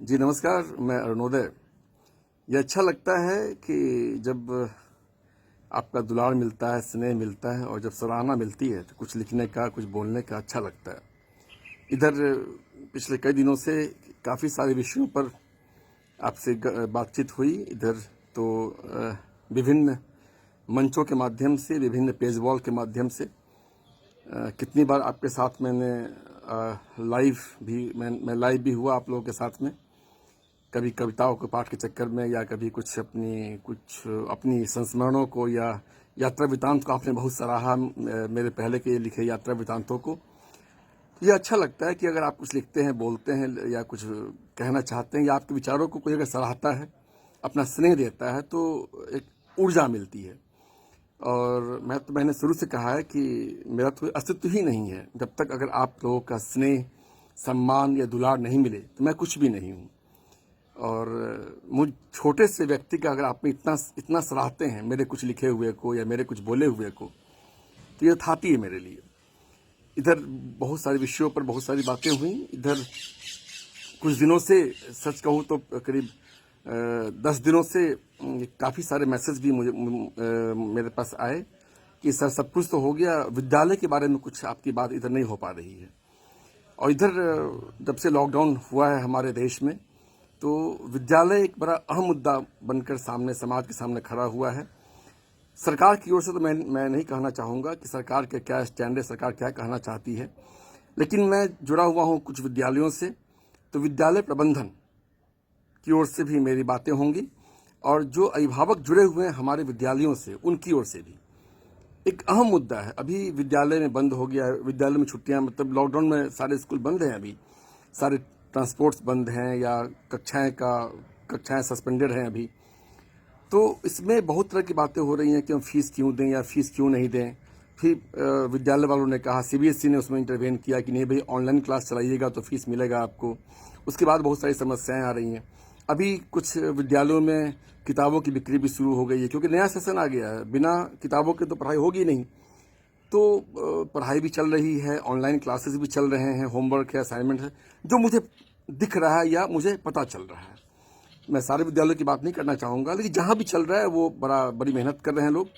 जी नमस्कार, मैं अरुणोदय। ये अच्छा लगता है कि जब आपका दुलार मिलता है, स्नेह मिलता है और जब सराहना मिलती है तो कुछ लिखने का, कुछ बोलने का अच्छा लगता है। इधर पिछले कई दिनों से काफ़ी सारे विषयों पर आपसे बातचीत हुई। इधर तो विभिन्न मंचों के माध्यम से, विभिन्न पेज वॉल के माध्यम से कितनी बार आपके साथ मैंने लाइव भी मैं लाइव भी हुआ आप लोगों के साथ में, कभी कविताओं के पाठ के चक्कर में या कभी कुछ अपनी संस्मरणों को या यात्रा वृतांत को आपने बहुत सराहा, मेरे पहले के लिखे यात्रा वृतांतों को। ये अच्छा लगता है कि अगर आप कुछ लिखते हैं, बोलते हैं या कुछ कहना चाहते हैं या आपके विचारों को कोई अगर सराहता है, अपना स्नेह देता है, तो एक ऊर्जा मिलती है। और मैंने शुरू से कहा है कि मेरा तो अस्तित्व ही नहीं है जब तक अगर आप लोगों का स्नेह, सम्मान या दुलार नहीं मिले तो मैं कुछ भी नहीं हूँ। और मुझ छोटे से व्यक्ति का अगर आप में इतना इतना सराहते हैं मेरे कुछ लिखे हुए को या मेरे कुछ बोले हुए को, तो ये थाती है मेरे लिए। इधर बहुत सारे विषयों पर बहुत सारी बातें हुई। इधर कुछ दिनों से, सच कहूँ तो करीब 10 दिनों से काफ़ी सारे मैसेज भी मेरे पास आए कि सर सब कुछ तो हो गया, विद्यालय के बारे में कुछ आपकी बात इधर नहीं हो पा रही है। और इधर जब से लॉकडाउन हुआ है हमारे देश में, तो विद्यालय एक बड़ा अहम मुद्दा बनकर सामने, समाज के सामने खड़ा हुआ है। सरकार की ओर से तो मैं नहीं कहना चाहूँगा कि सरकार के क्या स्टैंड है, सरकार क्या कहना चाहती है, लेकिन मैं जुड़ा हुआ हूँ कुछ विद्यालयों से, तो विद्यालय प्रबंधन की ओर से भी मेरी बातें होंगी और जो अभिभावक जुड़े हुए हैं हमारे विद्यालयों से, उनकी ओर से भी। एक अहम मुद्दा है, अभी विद्यालय में बंद हो गया है, विद्यालय में छुट्टियां, मतलब लॉकडाउन में सारे स्कूल बंद हैं, अभी सारे ट्रांसपोर्ट्स बंद हैं या कक्षाएं सस्पेंडेड हैं अभी। तो इसमें बहुत तरह की बातें हो रही हैं कि हम फीस क्यों दें या फीस क्यों नहीं दें। फिर विद्यालय वालों ने कहा, सीबीएसई ने उसमें इंटरवेन किया कि नहीं भाई, ऑनलाइन क्लास चलाइएगा तो फीस मिलेगा आपको। उसके बाद बहुत सारी समस्याएं आ रही हैं। अभी कुछ विद्यालयों में किताबों की बिक्री भी शुरू हो गई है, क्योंकि नया सेशन आ गया है, बिना किताबों के तो पढ़ाई होगी नहीं। तो पढ़ाई भी चल रही है, ऑनलाइन क्लासेस भी चल रहे हैं, होमवर्क है, असाइनमेंट है, जो मुझे दिख रहा है या मुझे पता चल रहा है। मैं सारे विद्यालयों की बात नहीं करना चाहूँगा, लेकिन जहाँ भी चल रहा है वो बड़ी मेहनत कर रहे हैं लोग।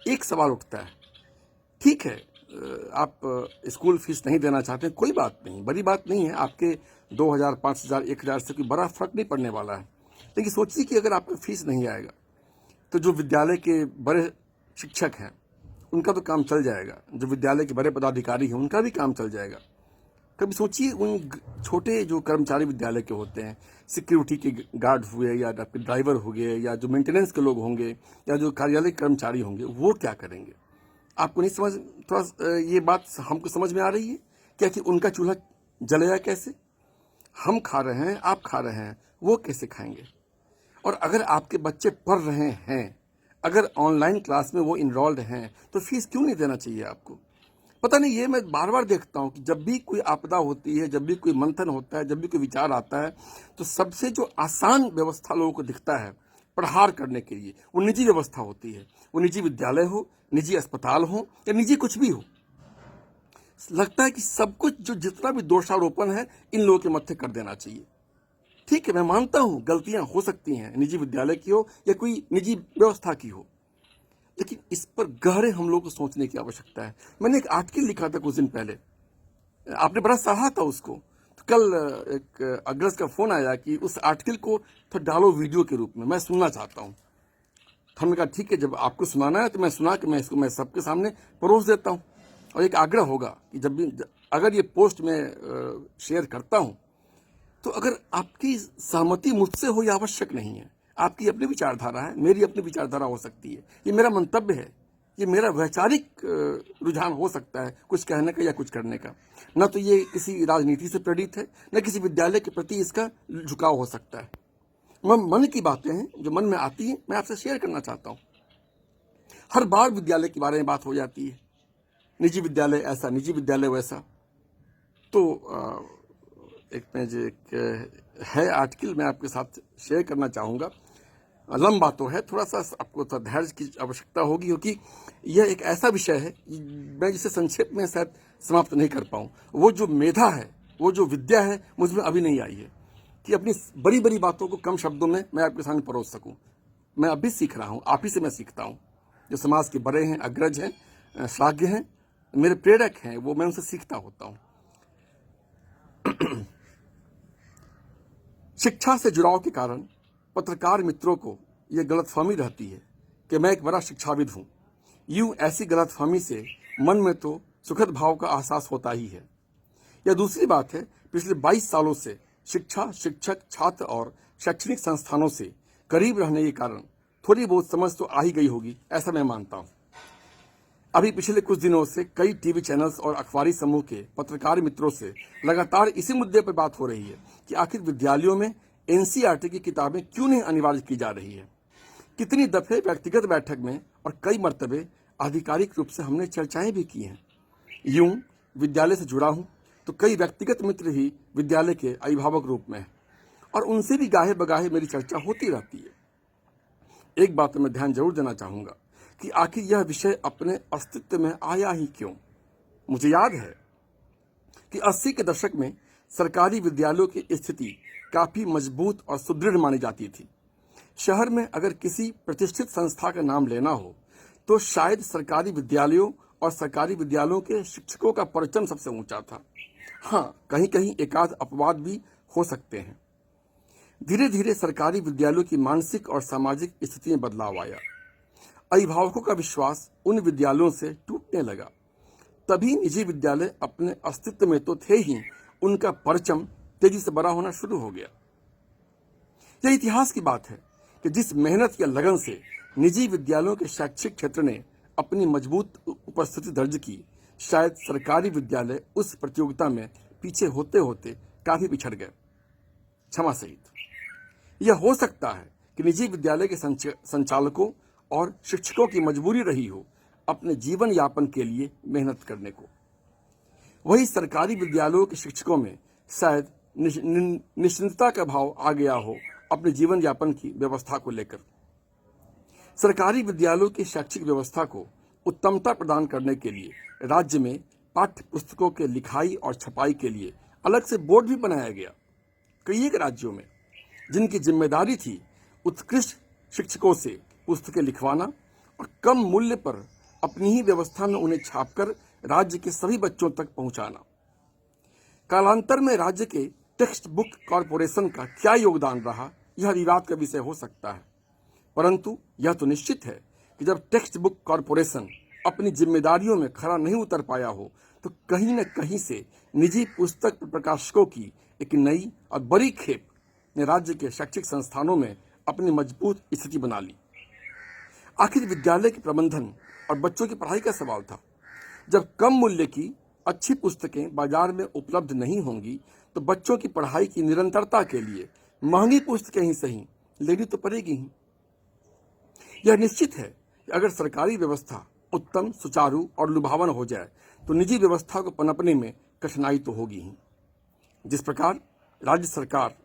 एक सवाल उठता है, ठीक है, आप स्कूल फीस नहीं देना चाहते हैं, कोई बात नहीं, बड़ी बात नहीं है, आपके 2000, 5000, 1000 से कोई बड़ा फर्क नहीं पड़ने वाला है। लेकिन सोचिए कि अगर आपका फीस नहीं आएगा तो जो विद्यालय के बड़े शिक्षक हैं उनका तो काम चल जाएगा, जो विद्यालय के बड़े पदाधिकारी हैं उनका भी काम चल जाएगा। कभी सोचिए उन छोटे जो कर्मचारी विद्यालय के होते हैं, सिक्योरिटी के गार्ड हुए या ड्राइवर हो गए या जो मेंटेनेंस के लोग होंगे या जो कार्यालय कर्मचारी होंगे, वो क्या करेंगे? आपको नहीं समझ, थोड़ा ये बात हमको समझ में आ रही है क्या कि उनका चूल्हा जलेगा कैसे? हम खा रहे हैं, आप खा रहे हैं, वो कैसे खाएंगे? और अगर आपके बच्चे पढ़ रहे हैं, अगर ऑनलाइन क्लास में वो इनरोल्ड हैं, तो फीस क्यों नहीं देना चाहिए आपको? पता नहीं, ये मैं बार बार देखता हूँ कि जब भी कोई आपदा होती है, जब भी कोई मंथन होता है, जब भी कोई विचार आता है, तो सबसे जो आसान व्यवस्था लोगों को दिखता है प्रहार करने के लिए, वो निजी व्यवस्था होती है। वो निजी विद्यालय हो, निजी अस्पताल हो या निजी कुछ भी हो, लगता है कि सब कुछ जो जितना भी दोषारोपण है इन लोगों के मत्थे कर देना चाहिए। ठीक है, मैं मानता हूँ गलतियां हो सकती हैं, निजी विद्यालय की हो या कोई निजी व्यवस्था की हो, लेकिन इस पर गहरे हम लोग को सोचने की आवश्यकता है। मैंने एक आर्टिकल लिखा था कुछ दिन पहले, आपने बड़ा सराहा था उसको, तो कल एक अग्रज का फोन आया कि उस आर्टिकल को तो डालो वीडियो के रूप में, मैं सुनना चाहता हूँ। तो हमने कहा ठीक है, जब आपको सुनाना है तो मैं सुना के मैं सबके सामने परोस देता हूँ। और एक आग्रह होगा कि जब भी अगर ये पोस्ट में शेयर करता हूँ, तो अगर आपकी सहमति मुझसे हो, यह आवश्यक नहीं है। आपकी अपनी विचारधारा है, मेरी अपनी विचारधारा हो सकती है, ये मेरा मंतव्य है, ये मेरा वैचारिक रुझान हो सकता है कुछ कहने का या कुछ करने का। न तो ये किसी राजनीति से प्रेरित है, न किसी विद्यालय के प्रति इसका झुकाव हो सकता है। मन की बातें हैं जो मन में आती हैं, मैं आपसे शेयर करना चाहता हूँ। हर बार विद्यालय के बारे में बात हो जाती है, निजी विद्यालय ऐसा, निजी विद्यालय वैसा। तो एक है आर्टिकल, मैं आपके साथ शेयर करना चाहूँगा। लंबा तो है, थोड़ा सा आपको तो धैर्य की आवश्यकता होगी, क्योंकि यह एक ऐसा विषय है मैं जिसे संक्षेप में शायद समाप्त नहीं कर पाऊँ। वो जो मेधा है, वो जो विद्या है, मुझ में अभी नहीं आई है। कि अपनी बड़ी बड़ी बातों को कम शब्दों में मैं आपके सामने परोस सकूं। मैं अब भी सीख रहा हूं, आप ही से मैं सीखता हूं। जो समाज के बड़े हैं, अग्रज हैं, श्लाघ्य हैं, मेरे प्रेरक हैं, वो मैं उनसे सीखता होता हूं। शिक्षा से जुड़ाव के कारण पत्रकार मित्रों को यह गलतफहमी रहती है कि मैं एक बड़ा शिक्षाविद हूं। यूं ऐसी गलतफहमी से मन में तो सुखद भाव का एहसास होता ही है। यह दूसरी बात है, पिछले 22 सालों से शिक्षा, शिक्षक, छात्र और शैक्षणिक संस्थानों से करीब रहने के कारण थोड़ी बहुत समझ तो आ ही गई होगी, ऐसा मैं मानता हूं। अभी पिछले कुछ दिनों से कई टीवी चैनल्स और अखबारी समूह के पत्रकार मित्रों से लगातार इसी मुद्दे पर बात हो रही है कि आखिर विद्यालयों में एनसीईआरटी की किताबें क्यों नहीं अनिवार्य की जा रही है। कितनी दफे व्यक्तिगत बैठक में और कई मर्तबे आधिकारिक रूप से हमने चर्चाएं भी की हैं। यूं विद्यालय से जुड़ा हूं तो कई व्यक्तिगत मित्र ही विद्यालय के अभिभावक रूप में हैं और उनसे भी गाहे बगाहे मेरी चर्चा होती रहती है। एक बात मैं ध्यान जरूर देना चाहूंगा कि आखिर यह विषय अपने अस्तित्व में आया ही क्यों। मुझे याद है कि 80 के दशक में सरकारी विद्यालयों की स्थिति काफी मजबूत और सुदृढ़ मानी जाती थी। शहर में अगर किसी प्रतिष्ठित संस्था का नाम लेना हो तो शायद सरकारी विद्यालयों और सरकारी विद्यालयों के शिक्षकों का परचम सबसे ऊंचा था। हाँ, कहीं कहीं एकाध अपवाद भी हो सकते हैं। धीरे धीरे सरकारी विद्यालयों की मानसिक और सामाजिक स्थिति में बदलाव आया। अभिभावकों का विश्वास उन विद्यालयों से टूटने लगा। तभी निजी विद्यालय अपने अस्तित्व में तो थे ही, उनका परचम तेजी से बड़ा होना शुरू हो गया। यह इतिहास की बात है कि जिस मेहनत या लगन से निजी विद्यालयों के शैक्षिक क्षेत्र ने अपनी मजबूत उपस्थिति दर्ज की, शायद सरकारी विद्यालय उस प्रतियोगिता में पीछे होते होते काफी पिछड़ गए। क्षमा सहित। यह हो सकता है कि निजी विद्यालय के संचालकों और शिक्षकों की मजबूरी रही हो अपने जीवन यापन के लिए मेहनत करने को। वही सरकारी विद्यालयों के शिक्षकों में शायद निश्चिंतता का भाव आ गया हो अपने जीवन यापन की व्यवस्था को लेकर। सरकारी विद्यालयों की शैक्षिक व्यवस्था को उत्तमता प्रदान करने के लिए राज्य में पाठ्य पुस्तकों के लिखाई और छपाई के लिए अलग से बोर्ड भी बनाया गया। कई एक राज्यों में जिनकी जिम्मेदारी थी उत्कृष्ट शिक्षकों से पुस्तकें लिखवाना और कम मूल्य पर अपनी ही व्यवस्था में उन्हें छापकर राज्य के सभी बच्चों तक पहुंचाना। कालांतर में राज्य के टेक्स्ट बुक कॉरपोरेशन का क्या योगदान रहा, यह विवाद का विषय हो सकता है, परंतु यह तो निश्चित है कि जब टेक्स्ट बुक कॉरपोरेशन अपनी जिम्मेदारियों में खरा नहीं उतर पाया हो तो कहीं न कहीं से निजी पुस्तक प्रकाशकों की एक नई और बड़ी खेप ने राज्य के शैक्षिक संस्थानों में अपनी मजबूत स्थिति बना ली। आखिर विद्यालय के प्रबंधन और बच्चों की पढ़ाई का सवाल था। जब कम मूल्य की अच्छी पुस्तकें बाजार में उपलब्ध नहीं होंगी तो बच्चों की पढ़ाई की निरंतरता के लिए महंगी पुस्तकें ही सही लेनी तो पड़ेगी ही। यह निश्चित है कि अगर सरकारी व्यवस्था उत्तम, सुचारू और लुभावन हो जाए तो निजी व्यवस्था को पनपने में कठिनाई तो होगी ही। जिस प्रकार राज्य सरकार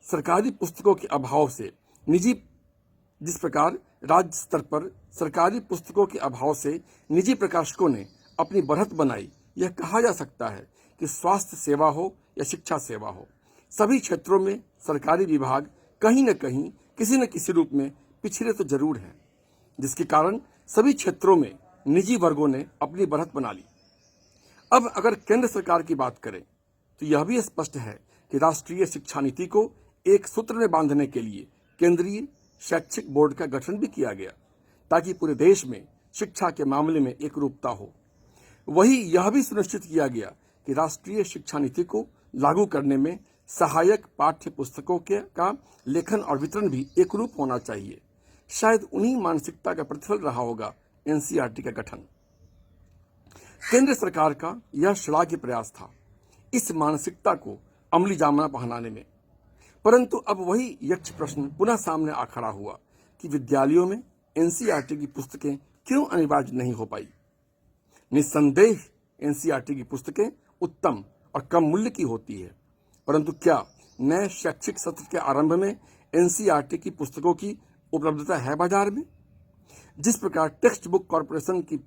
सरकारी पुस्तकों के अभाव से जिस प्रकार राज्य स्तर पर सरकारी पुस्तकों के अभाव से निजी प्रकाशकों ने अपनी बढ़त बनाई, यह कहा जा सकता है कि स्वास्थ्य सेवा हो या शिक्षा सेवा हो, सभी क्षेत्रों में सरकारी विभाग कहीं न कहीं किसी न किसी रूप में पिछड़े तो जरूर हैं, जिसके कारण सभी क्षेत्रों में निजी वर्गों ने अपनी बढ़त बना ली। अब अगर केंद्र सरकार की बात करें तो यह भी स्पष्ट है कि राष्ट्रीय शिक्षा नीति को एक सूत्र में बांधने के लिए केंद्रीय शैक्षिक बोर्ड का गठन भी किया गया ताकि पूरे देश में शिक्षा के मामले में एक रूपता हो। वही यह भी सुनिश्चित किया गया कि राष्ट्रीय शिक्षा नीति को लागू करने में सहायक पाठ्य पुस्तकों का लेखन और वितरण भी एक रूप होना चाहिए। शायद उन्हीं मानसिकता का प्रतिफल रहा होगा एनसीईआरटी का गठन। केंद्र सरकार का यह श्लाघ्य प्रयास था इस मानसिकता को अमली जामा पहनाने में, परंतु अब वही यक्ष प्रश्न पुनः सामने आ खड़ा हुआ कि विद्यालयों में एनसीईआरटी की पुस्तकें क्यों अनिवार्य नहीं हो पाई। निस्संदेह एनसीईआरटी की पुस्तकें उत्तम और कम मूल्य की होती है, परंतु क्या नए शैक्षिक सत्र के आरंभ में एनसीईआरटी की पुस्तकों की उपलब्धता है बाजार में? जिस प्रकार टेक्स्ट बुक कॉरपोरेशन की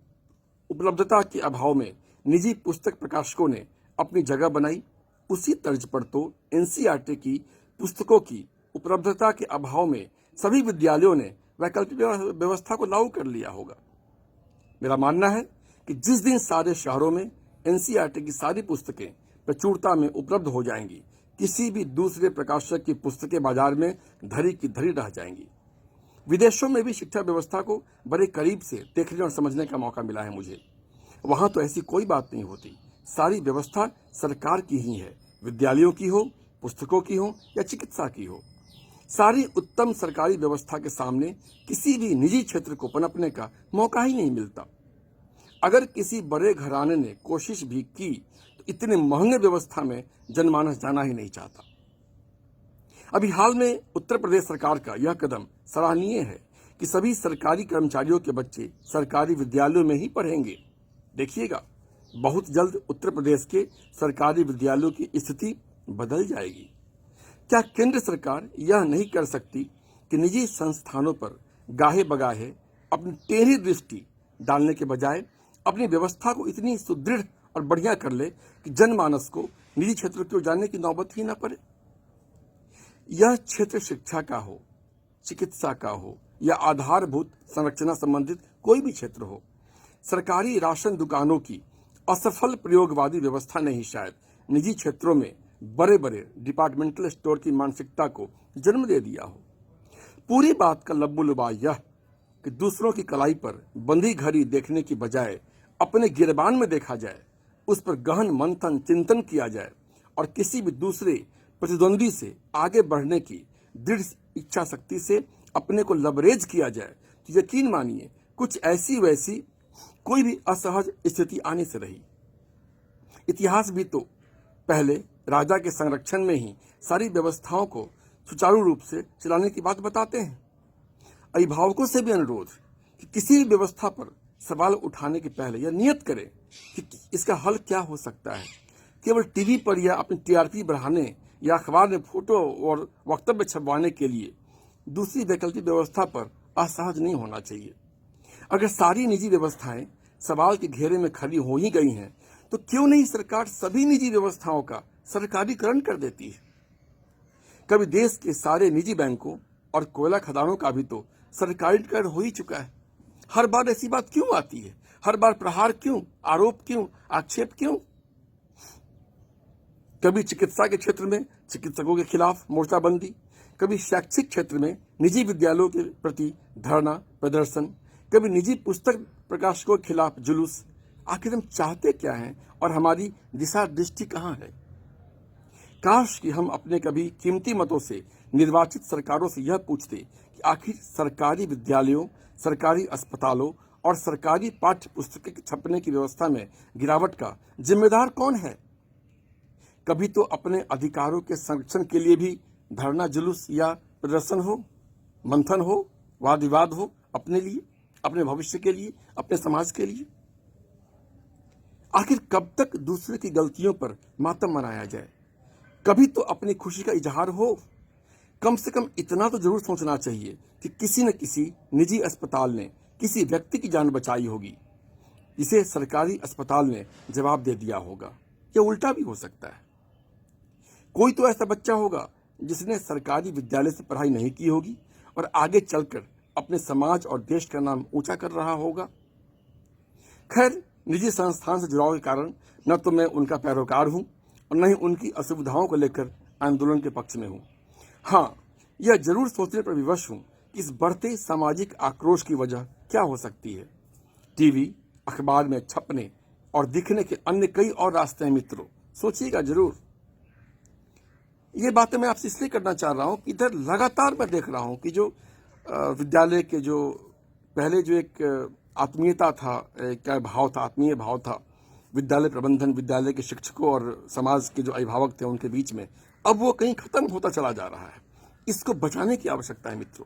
उपलब्धता के अभाव में निजी पुस्तक प्रकाशकों ने अपनी जगह बनाई, उसी तर्ज पर तो एनसीईआरटी की पुस्तकों की उपलब्धता के अभाव में सभी विद्यालयों ने वैकल्पिक व्यवस्था को लागू कर लिया होगा। मेरा मानना है कि जिस दिन सारे शहरों में एनसीईआरटी की सारी पुस्तकें प्रचुरता में उपलब्ध हो जाएंगी, किसी भी दूसरे प्रकाशक की पुस्तकें बाजार में धरी की धरी रह जाएंगी। विदेशों में भी शिक्षा व्यवस्था को बड़े करीब से देखने और समझने का मौका मिला है मुझे। वहां तो ऐसी कोई बात नहीं होती, सारी व्यवस्था सरकार की ही है, विद्यालयों की हो, पुस्तकों की हो या चिकित्सा की हो। सारी उत्तम सरकारी व्यवस्था के सामने किसी भी निजी क्षेत्र को पनपने का मौका ही नहीं मिलता। अगर किसी बड़े घराने ने कोशिश भी की तो इतने महंगे व्यवस्था में जनमानस जाना ही नहीं चाहता। अभी हाल में उत्तर प्रदेश सरकार का यह कदम सराहनीय है कि सभी सरकारी कर्मचारियों के बच्चे सरकारी विद्यालयों में ही पढ़ेंगे। देखिएगा, बहुत जल्द उत्तर प्रदेश के सरकारी विद्यालयों की स्थिति बदल जाएगी। क्या केंद्र सरकार यह नहीं कर सकती कि निजी संस्थानों पर गाहे बगाहे अपनी टेढ़ी दृष्टि डालने के बजाय अपनी व्यवस्था को इतनी सुदृढ़ और बढ़िया कर ले कि जनमानस को निजी क्षेत्र की ओर जाने की नौबत ही न पड़े? यह क्षेत्र शिक्षा का हो, चिकित्सा का हो या आधारभूत संरचना संबंधित कोई भी क्षेत्र हो, सरकारी राशन दुकानों की असफल प्रयोगवादी व्यवस्था ने ही शायद निजी क्षेत्रों में बड़े बड़े डिपार्टमेंटल स्टोर की मानसिकता को जन्म दे दिया हो। पूरी बात का लब्बुलुबा यह कि दूसरों की कलाई पर बंधी घड़ी देखने की बजाय अपने गिरबान में देखा जाए, उस पर गहन मंथन चिंतन किया जाए और किसी भी दूसरे प्रतिद्वंदी से आगे बढ़ने की दृढ़ इच्छा शक्ति से अपने को लबरेज किया जाए, तो यकीन मानिए कुछ ऐसी वैसी कोई भी असहज स्थिति आने से रही। इतिहास भी तो पहले राजा के संरक्षण में ही सारी व्यवस्थाओं को सुचारू रूप से चलाने की बात बताते हैं। अभिभावकों से भी अनुरोध कि किसी भी व्यवस्था पर सवाल उठाने के पहले यह नियत करें कि इसका हल क्या हो सकता है। केवल टीवी पर या अपनी टीआरपी बढ़ाने या अखबार में फोटो और वक्तव्य छपवाने के लिए दूसरी वैकल्पिक व्यवस्था पर असहज नहीं होना चाहिए। अगर सारी निजी व्यवस्थाएं सवाल के घेरे में खड़ी हो ही गई हैं, तो क्यों नहीं सरकार सभी निजी व्यवस्थाओं का सरकारीकरण कर देती है? कभी देश के सारे निजी बैंकों और कोयला खदानों का भी तो सरकारीकरण हो ही चुका है। हर बार ऐसी बात क्यों आती है? हर बार प्रहार क्यों, आरोप क्यों, आक्षेप क्यों? कभी चिकित्सा के क्षेत्र में चिकित्सकों के खिलाफ मोर्चाबंदी, कभी शैक्षिक क्षेत्र में निजी विद्यालयों के प्रति धरना प्रदर्शन, कभी निजी पुस्तक प्रकाशकों के खिलाफ जुलूस। आखिर हम चाहते क्या हैं और हमारी दिशा दृष्टि कहाँ है? काश कि हम अपने कभी कीमती मतों से निर्वाचित सरकारों से यह पूछते कि आखिर सरकारी विद्यालयों, सरकारी अस्पतालों और सरकारी पाठ्य पुस्तकें छपने की व्यवस्था में गिरावट का जिम्मेदार कौन है? कभी तो अपने अधिकारों के संरक्षण के लिए भी धरना जुलूस या प्रदर्शन हो, मंथन हो, वाद विवाद हो, अपने लिए, अपने भविष्य के लिए, अपने समाज के लिए। आखिर कब तक दूसरे की गलतियों पर मातम मनाया जाए? कभी तो अपनी खुशी का इजहार हो। कम से कम इतना तो जरूर सोचना चाहिए कि किसी न किसी निजी अस्पताल ने किसी व्यक्ति की जान बचाई होगी, जिसे सरकारी अस्पताल ने जवाब दे दिया होगा। या उल्टा भी हो सकता है, कोई तो ऐसा बच्चा होगा जिसने सरकारी विद्यालय से पढ़ाई नहीं की होगी और आगे चलकर अपने समाज और देश का नाम ऊंचा कर रहा होगा। खैर, निजी संस्थान से जुड़ाव के कारण न तो मैं उनका पैरोकार हूं और न ही उनकी असुविधाओं को लेकर आंदोलन के पक्ष में हूं। हाँ, यह जरूर सोचने पर विवश हूं कि इस बढ़ते सामाजिक आक्रोश की वजह क्या हो सकती है। टीवी, अखबार में छपने और दिखने के अन्य कई और रास्ते हैं मित्रों, सोचिएगा जरूर। ये बातें मैं आपसे इसलिए करना चाह रहा हूं कि इधर लगातार मैं देख रहा हूं कि जो विद्यालय के जो पहले जो एक आत्मीयता था, क्या भाव था, आत्मीय भाव था विद्यालय प्रबंधन, विद्यालय के शिक्षकों और समाज के जो अभिभावक थे उनके बीच में, अब वो कहीं खत्म होता चला जा रहा है। इसको बचाने की आवश्यकता है मित्रों।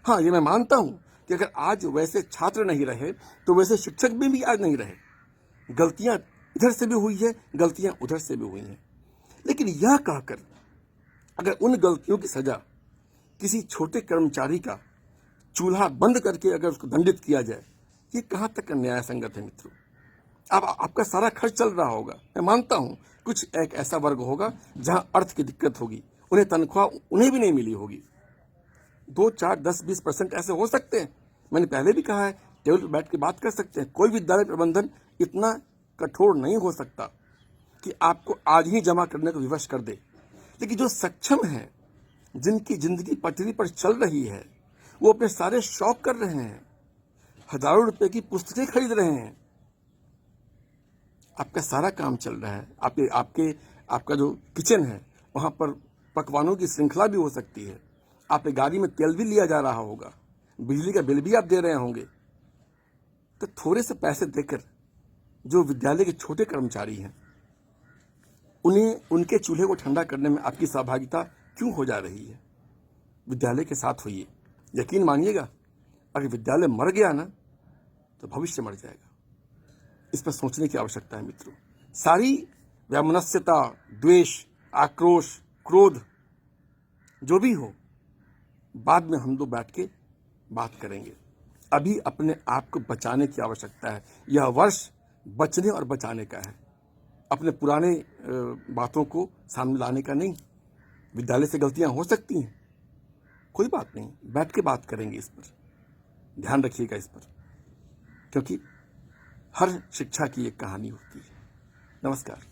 हाँ, ये मैं मानता हूं कि अगर आज वैसे छात्र नहीं रहे तो वैसे शिक्षक भी आज नहीं रहे। गलतियां इधर से भी हुई है, गलतियां उधर से भी हुई हैं, लेकिन यह कहकर अगर उन गलतियों की सजा किसी छोटे कर्मचारी का चूल्हा बंद करके अगर उसको दंडित किया जाए, ये कहां तक न्याय संगत है मित्रों? अब आपका सारा खर्च चल रहा होगा, मैं मानता हूं कुछ एक ऐसा वर्ग होगा जहां अर्थ की दिक्कत होगी, उन्हें तनख्वाह उन्हें भी नहीं मिली होगी। 2, 4, 10, 20% ऐसे हो सकते हैं। मैंने पहले भी कहा है, टेबल पर बैठ के बात कर सकते हैं। कोई विद्यालय प्रबंधन इतना कठोर नहीं हो सकता कि आपको आज ही जमा करने को विवश कर दे। लेकिन जो सक्षम है, जिनकी जिंदगी पटरी पर चल रही है, वो अपने सारे शौक कर रहे हैं, हजारों रुपए की पुस्तकें खरीद रहे हैं, आपका सारा काम चल रहा है। आपका जो किचन है वहां पर पकवानों की श्रृंखला भी हो सकती है। आपके गाड़ी में तेल भी लिया जा रहा होगा, बिजली का बिल भी आप दे रहे होंगे। तो थोड़े से पैसे देकर जो विद्यालय के छोटे कर्मचारी हैं, उन्हें उनके चूल्हे को ठंडा करने में आपकी सहभागिता क्यों हो जा रही है? विद्यालय के साथ होइए। यकीन मानिएगा, अगर विद्यालय मर गया ना तो भविष्य मर जाएगा। इस पर सोचने की आवश्यकता है मित्रों। सारी वैमनस्यता, द्वेष, आक्रोश, क्रोध जो भी हो, बाद में हम लोग बैठ के बात करेंगे। अभी अपने आप को बचाने की आवश्यकता है। यह वर्ष बचने और बचाने का है, अपने पुराने बातों को सामने लाने का नहीं। विद्यालय से गलतियां हो सकती हैं, कोई बात नहीं, बैठ के बात करेंगे इस पर। ध्यान रखिएगा इस पर, क्योंकि हर शिक्षा की एक कहानी होती है। नमस्कार।